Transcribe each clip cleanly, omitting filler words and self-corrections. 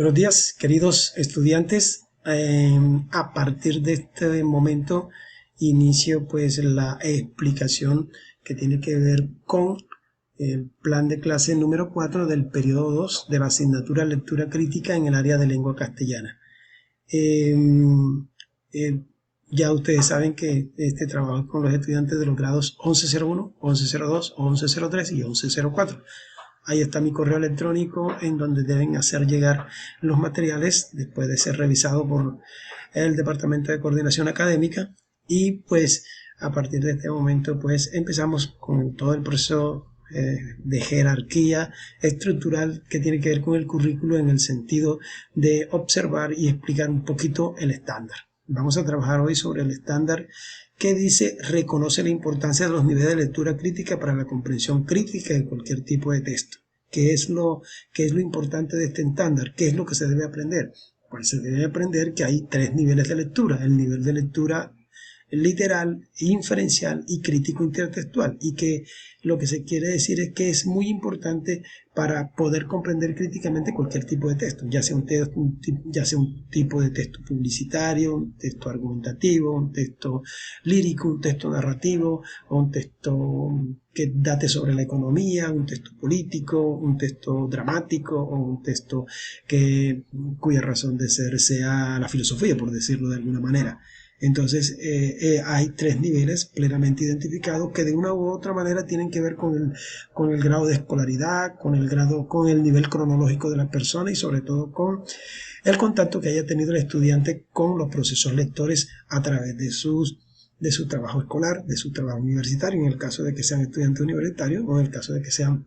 Buenos días, queridos estudiantes. A partir de este momento inicio pues la explicación que tiene que ver con el plan de clase número 4 del periodo 2 de la asignatura Lectura Crítica en el área de lengua castellana. Ya ustedes saben que este trabajo es con los estudiantes de los grados 1101, 1102, 1103 y 1104. Ahí está mi correo electrónico en donde deben hacer llegar los materiales después de ser revisado por el Departamento de Coordinación Académica. Y pues a partir de este momento pues empezamos con todo el proceso de jerarquía estructural que tiene que ver con el currículo en el sentido de observar y explicar un poquito el estándar. Vamos a trabajar hoy sobre el estándar que dice: reconoce la importancia de los niveles de lectura crítica para la comprensión crítica de cualquier tipo de texto. ¿Qué es lo importante de este estándar? ¿Qué es lo que se debe aprender? Pues se debe aprender que hay 3 niveles de lectura: el nivel de lectura literal, inferencial y crítico intertextual, y que lo que se quiere decir es que es muy importante para poder comprender críticamente cualquier tipo de texto, ya sea un tipo de texto publicitario, un texto argumentativo, un texto lírico, un texto narrativo, o un texto que date sobre la economía, un texto político, un texto dramático, o un texto cuya razón de ser sea la filosofía, por decirlo de alguna manera. Entonces hay 3 niveles plenamente identificados que de una u otra manera tienen que ver con el grado de escolaridad, con el nivel cronológico de la persona y sobre todo con el contacto que haya tenido el estudiante con los procesos lectores a través de su trabajo escolar, de su trabajo universitario, en el caso de que sean estudiantes universitarios o en el caso de que sean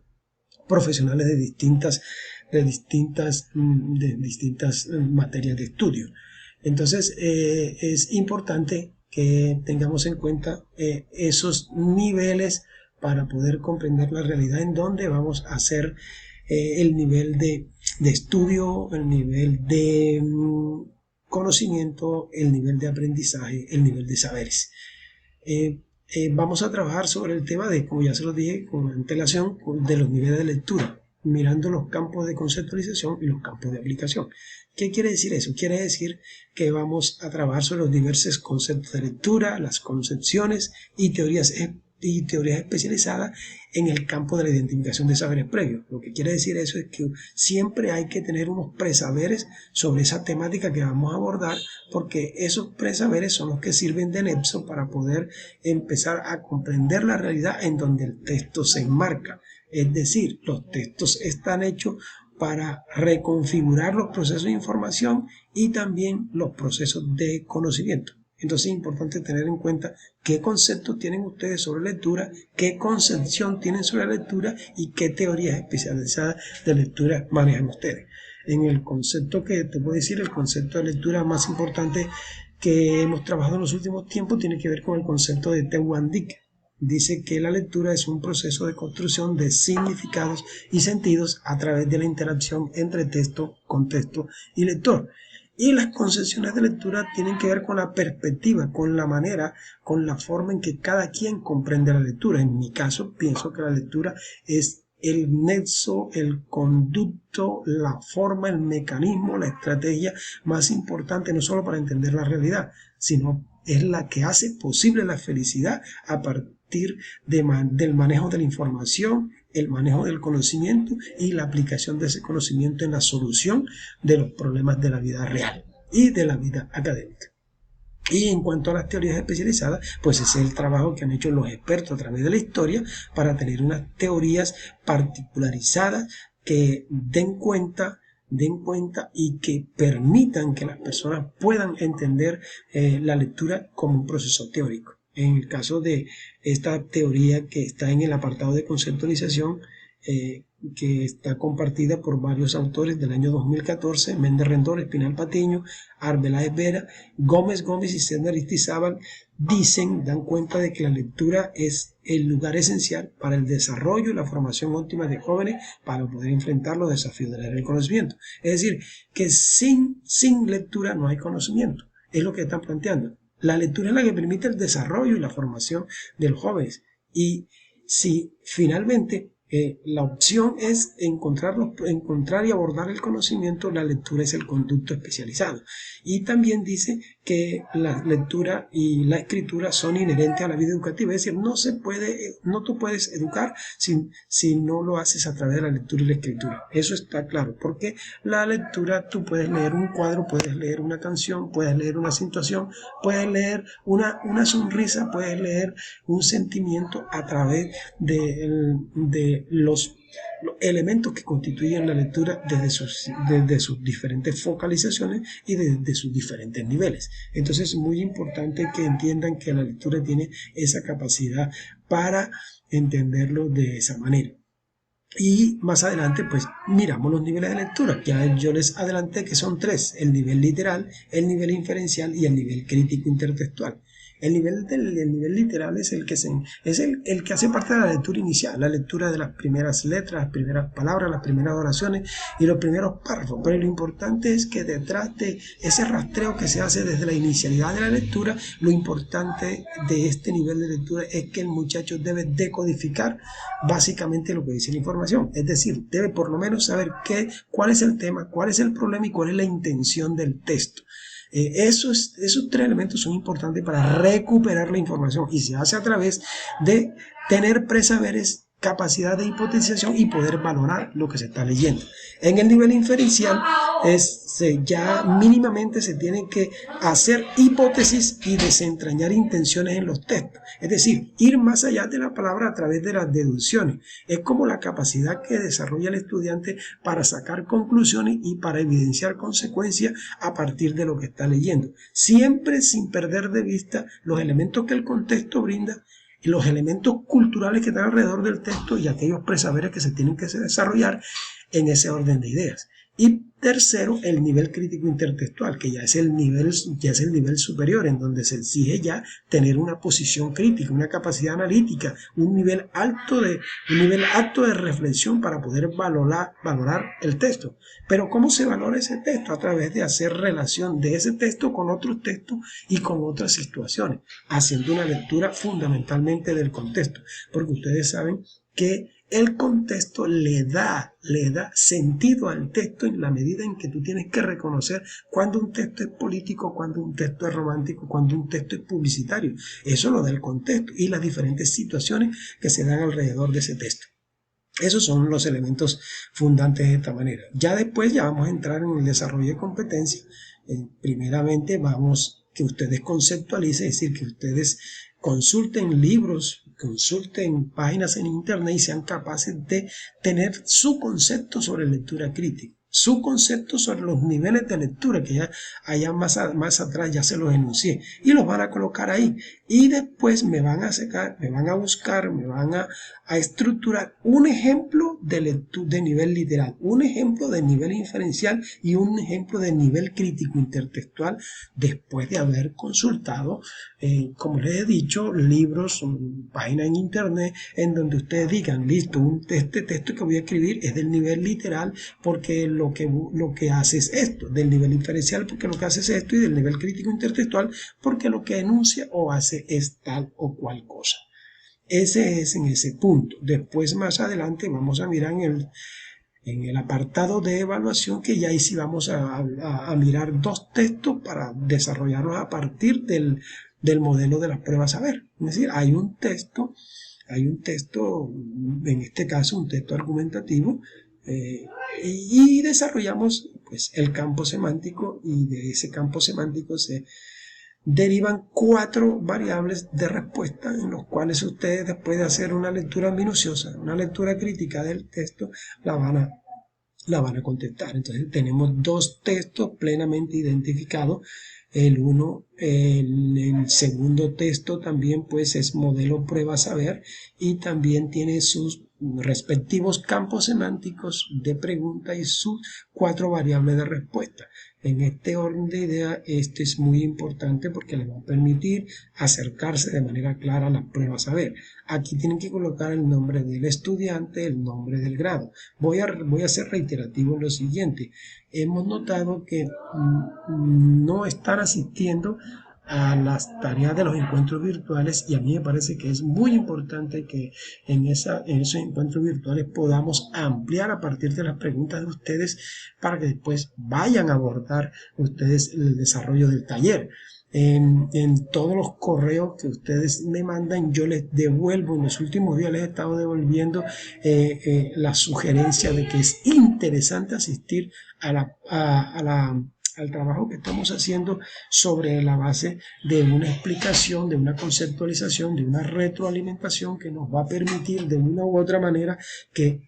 profesionales de distintas materias de estudio. Entonces es importante que tengamos en cuenta esos niveles para poder comprender la realidad en donde vamos a hacer el nivel de estudio, el nivel de conocimiento, el nivel de aprendizaje, el nivel de saberes. Vamos a trabajar sobre el tema de, como ya se lo dije con antelación, de los niveles de lectura, mirando los campos de conceptualización y los campos de aplicación. ¿Qué quiere decir eso? Quiere decir que vamos a trabajar sobre los diversos conceptos de lectura, las concepciones y teorías especializadas en el campo de la identificación de saberes previos. Lo que quiere decir eso es que siempre hay que tener unos presaberes sobre esa temática que vamos a abordar, porque esos presaberes son los que sirven de nexo para poder empezar a comprender la realidad en donde el texto se enmarca. Es decir, los textos están hechos para reconfigurar los procesos de información y también los procesos de conocimiento. Entonces es importante tener en cuenta qué conceptos tienen ustedes sobre lectura, qué concepción tienen sobre la lectura y qué teorías especializadas de lectura manejan ustedes. En el concepto que te puedo decir, el concepto de lectura más importante que hemos trabajado en los últimos tiempos tiene que ver con el concepto de Tehuan-Dick. Dice que la lectura es un proceso de construcción de significados y sentidos a través de la interacción entre texto, contexto y lector. Y las concepciones de lectura tienen que ver con la perspectiva, con la manera, con la forma en que cada quien comprende la lectura. En mi caso, pienso que la lectura es el nexo, el conducto, la forma, el mecanismo, la estrategia más importante, no solo para entender la realidad, sino es la que hace posible la felicidad a partir del manejo de la información, el manejo del conocimiento y la aplicación de ese conocimiento en la solución de los problemas de la vida real y de la vida académica. Y en cuanto a las teorías especializadas, pues ese es el trabajo que han hecho los expertos a través de la historia para tener unas teorías particularizadas que den cuenta y que permitan que las personas puedan entender la lectura como un proceso teórico. En el caso de esta teoría que está en el apartado de conceptualización, que está compartida por varios autores del año 2014, Méndez Rendón, Espinal Patiño, Arbeláez Vera, Gómez y César Aristizábal, dan cuenta de que la lectura es el lugar esencial para el desarrollo y la formación óptima de jóvenes para poder enfrentar los desafíos del conocimiento. Es decir, que sin lectura no hay conocimiento. Es lo que están planteando. La lectura es la que permite el desarrollo y la formación de los jóvenes. Y si finalmente La opción es encontrar y abordar el conocimiento. La lectura es el conducto especializado. Y también dice que la lectura y la escritura son inherentes a la vida educativa. Es decir, no tú puedes educar si no lo haces a través de la lectura y la escritura. Eso está claro, porque la lectura, tú puedes leer un cuadro, puedes leer una canción, puedes leer una situación, puedes leer una sonrisa, puedes leer un sentimiento a través de los elementos que constituyen la lectura desde sus diferentes focalizaciones y desde sus diferentes niveles. Entonces es muy importante que entiendan que la lectura tiene esa capacidad para entenderlo de esa manera. Y más adelante pues miramos los niveles de lectura. Ya yo les adelanté que son tres: el nivel literal, el nivel inferencial y el nivel crítico intertextual. El nivel literal es el que hace parte de la lectura inicial, la lectura de las primeras letras, las primeras palabras, las primeras oraciones y los primeros párrafos. Pero lo importante es que detrás de ese rastreo que se hace desde la inicialidad de la lectura, lo importante de este nivel de lectura es que el muchacho debe decodificar básicamente lo que dice la información. Es decir, debe por lo menos saber cuál es el tema, cuál es el problema y cuál es la intención del texto. Esos tres elementos son importantes para recuperar la información, y se hace a través de tener presaberes, capacidad de hipotetización y poder valorar lo que se está leyendo. En el nivel inferencial ya mínimamente se tienen que hacer hipótesis y desentrañar intenciones en los textos. Es decir, ir más allá de la palabra a través de las deducciones. Es como la capacidad que desarrolla el estudiante para sacar conclusiones y para evidenciar consecuencias a partir de lo que está leyendo. Siempre sin perder de vista los elementos que el contexto brinda, los elementos culturales que están alrededor del texto y aquellos presaberes que se tienen que desarrollar en ese orden de ideas. Y tercero, el nivel crítico intertextual, que ya es el nivel superior, en donde se exige ya tener una posición crítica, una capacidad analítica, un nivel alto de reflexión para poder valorar el texto. Pero ¿cómo se valora ese texto? A través de hacer relación de ese texto con otros textos y con otras situaciones, haciendo una lectura fundamentalmente del contexto, porque ustedes saben que el contexto le da sentido al texto en la medida en que tú tienes que reconocer cuando un texto es político, cuando un texto es romántico, cuando un texto es publicitario. Eso lo da el contexto y las diferentes situaciones que se dan alrededor de ese texto. Esos son los elementos fundantes de esta manera. Ya después vamos a entrar en el desarrollo de competencias. Primeramente que ustedes conceptualicen, es decir, que ustedes consulten libros, consulten páginas en internet y sean capaces de tener su concepto sobre lectura crítica, su concepto sobre los niveles de lectura que ya allá más atrás ya se los enuncié, y los van a colocar ahí. Y después me van a buscar, me van a estructurar un ejemplo de nivel literal, un ejemplo de nivel inferencial y un ejemplo de nivel crítico intertextual, después de haber consultado, como les he dicho, libros, páginas en internet, en donde ustedes digan, listo, este texto que voy a escribir es del nivel literal porque lo que hace es esto, del nivel inferencial porque lo que hace es esto, y del nivel crítico intertextual porque lo que enuncia o hace es tal o cual cosa. Ese es en ese punto. Después, más adelante, vamos a mirar en el apartado de evaluación, que ya ahí sí vamos a mirar dos textos para desarrollarlos a partir del modelo de las pruebas saber. Es decir, hay un texto, en este caso un texto argumentativo, y desarrollamos pues el campo semántico, y de ese campo semántico se derivan 4 variables de respuesta en los cuales ustedes, después de hacer una lectura minuciosa, una lectura crítica del texto, la van a contestar. Entonces tenemos 2 textos plenamente identificados. El segundo texto también pues es modelo prueba saber, y también tiene sus respectivos campos semánticos de pregunta y sus 4 variables de respuesta. En este orden de idea, esto es muy importante porque les va a permitir acercarse de manera clara a las pruebas saber. Aquí tienen que colocar el nombre del estudiante, el nombre del grado. Voy a ser reiterativo en lo siguiente. Hemos notado que no están asistiendo a las tareas de los encuentros virtuales, y a mí me parece que es muy importante que en esos encuentros virtuales podamos ampliar a partir de las preguntas de ustedes para que después vayan a abordar ustedes el desarrollo del taller. En todos los correos que ustedes me mandan, yo les devuelvo, en los últimos días les he estado devolviendo la sugerencia de que es interesante asistir al trabajo que estamos haciendo sobre la base de una explicación, de una conceptualización, de una retroalimentación que nos va a permitir de una u otra manera que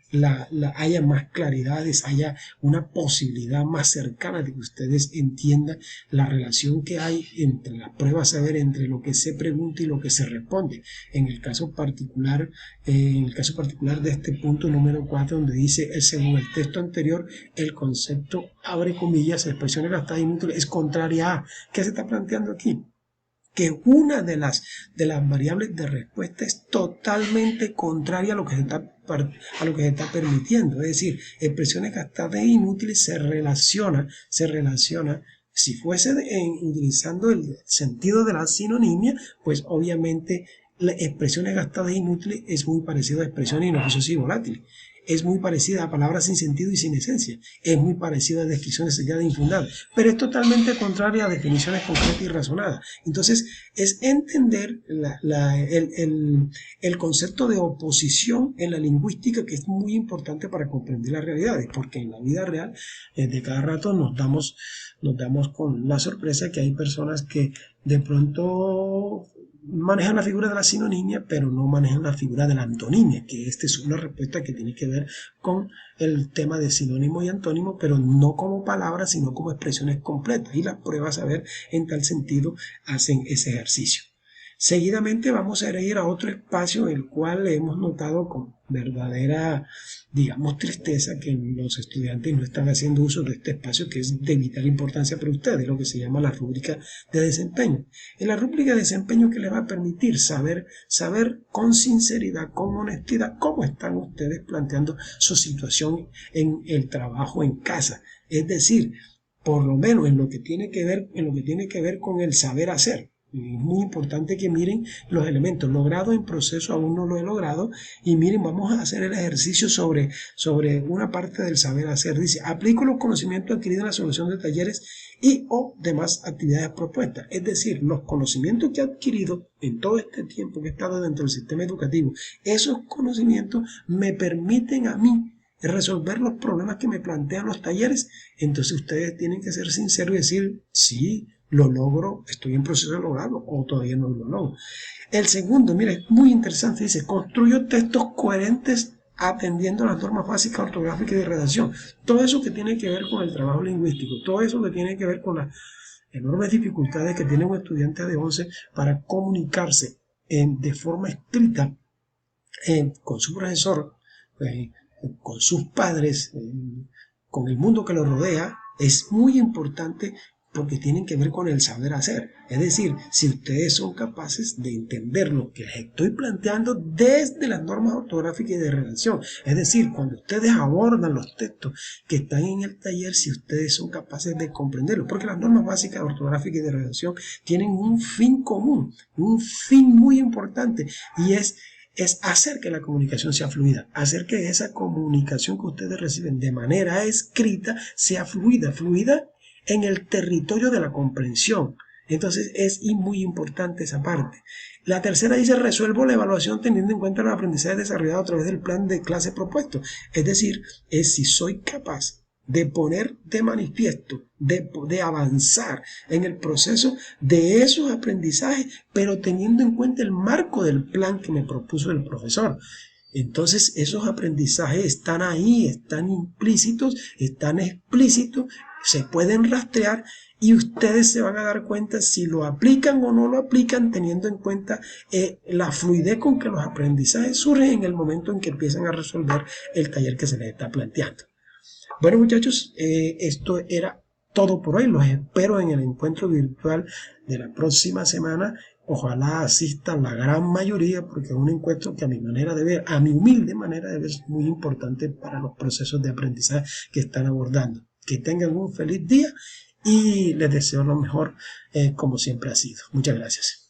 haya más claridades, haya una posibilidad más cercana de que ustedes entiendan la relación que hay entre las pruebas saber, entre lo que se pregunta y lo que se responde. En el caso particular de este punto número 4, donde dice, según el texto anterior, el concepto, abre comillas, expresiones gastadas inútiles, es contraria a. ¿Qué se está planteando aquí? Que una de las variables de respuesta es totalmente contraria a lo que se está permitiendo. Es decir, expresiones gastadas e inútiles se relaciona, si fuese utilizando el sentido de la sinonimia, pues obviamente las expresiones gastadas e inútiles es muy parecido a expresiones inoficiosas y volátiles. Es muy parecida a palabras sin sentido y sin esencia. Es muy parecida a descripciones selladas e infundadas. Pero es totalmente contraria a definiciones concretas y razonadas. Entonces, es entender el concepto de oposición en la lingüística, que es muy importante para comprender las realidades. Porque en la vida real, de cada rato nos damos con la sorpresa que hay personas que de pronto manejan la figura de la sinonimia, pero no manejan la figura de la antonimia, que esta es una respuesta que tiene que ver con el tema de sinónimo y antónimo, pero no como palabras, sino como expresiones completas. Y las pruebas a ver en tal sentido hacen ese ejercicio. Seguidamente vamos a ir a otro espacio en el cual hemos notado con verdadera, digamos, tristeza que los estudiantes no están haciendo uso de este espacio que es de vital importancia para ustedes, lo que se llama la rúbrica de desempeño. En la rúbrica de desempeño, que les va a permitir saber con sinceridad, con honestidad, cómo están ustedes planteando su situación en el trabajo en casa. Es decir, por lo menos en lo que tiene que ver con el saber hacer. Es muy importante que miren los elementos. Logrado en proceso, aún no lo he logrado. Y miren, vamos a hacer el ejercicio sobre una parte del saber hacer. Dice, aplico los conocimientos adquiridos en la solución de talleres y o demás actividades propuestas. Es decir, los conocimientos que he adquirido en todo este tiempo que he estado dentro del sistema educativo, esos conocimientos me permiten a mí resolver los problemas que me plantean los talleres. Entonces ustedes tienen que ser sinceros y decir, sí, lo logro, estoy en proceso de lograrlo, o todavía no lo logro. El segundo, mira, es muy interesante, dice, construyo textos coherentes atendiendo las normas básicas ortográficas y de redacción. Todo eso que tiene que ver con el trabajo lingüístico, todo eso que tiene que ver con las enormes dificultades que tiene un estudiante de 11 para comunicarse de forma escrita con su profesor, con sus padres, con el mundo que lo rodea, es muy importante porque tienen que ver con el saber hacer. Es decir, si ustedes son capaces de entender lo que les estoy planteando desde las normas ortográficas y de redacción, es decir, cuando ustedes abordan los textos que están en el taller, si ustedes son capaces de comprenderlo, porque las normas básicas ortográficas y de redacción tienen un fin común, un fin muy importante, y es hacer que la comunicación sea fluida, hacer que esa comunicación que ustedes reciben de manera escrita sea fluida en el territorio de la comprensión. Entonces es muy importante esa parte. La tercera dice, resuelvo la evaluación teniendo en cuenta los aprendizajes desarrollados a través del plan de clase propuesto. Es decir, es si soy capaz de poner de manifiesto, de avanzar en el proceso de esos aprendizajes, pero teniendo en cuenta el marco del plan que me propuso el profesor. Entonces esos aprendizajes están ahí, están implícitos, están explícitos, se pueden rastrear y ustedes se van a dar cuenta si lo aplican o no lo aplican, teniendo en cuenta la fluidez con que los aprendizajes surgen en el momento en que empiezan a resolver el taller que se les está planteando. Bueno, muchachos, esto era todo por hoy. Los espero en el encuentro virtual de la próxima semana. Ojalá asistan la gran mayoría, porque es un encuentro que a mi humilde manera de ver, es muy importante para los procesos de aprendizaje que están abordando. Que tengan un feliz día y les deseo lo mejor como siempre ha sido. Muchas gracias.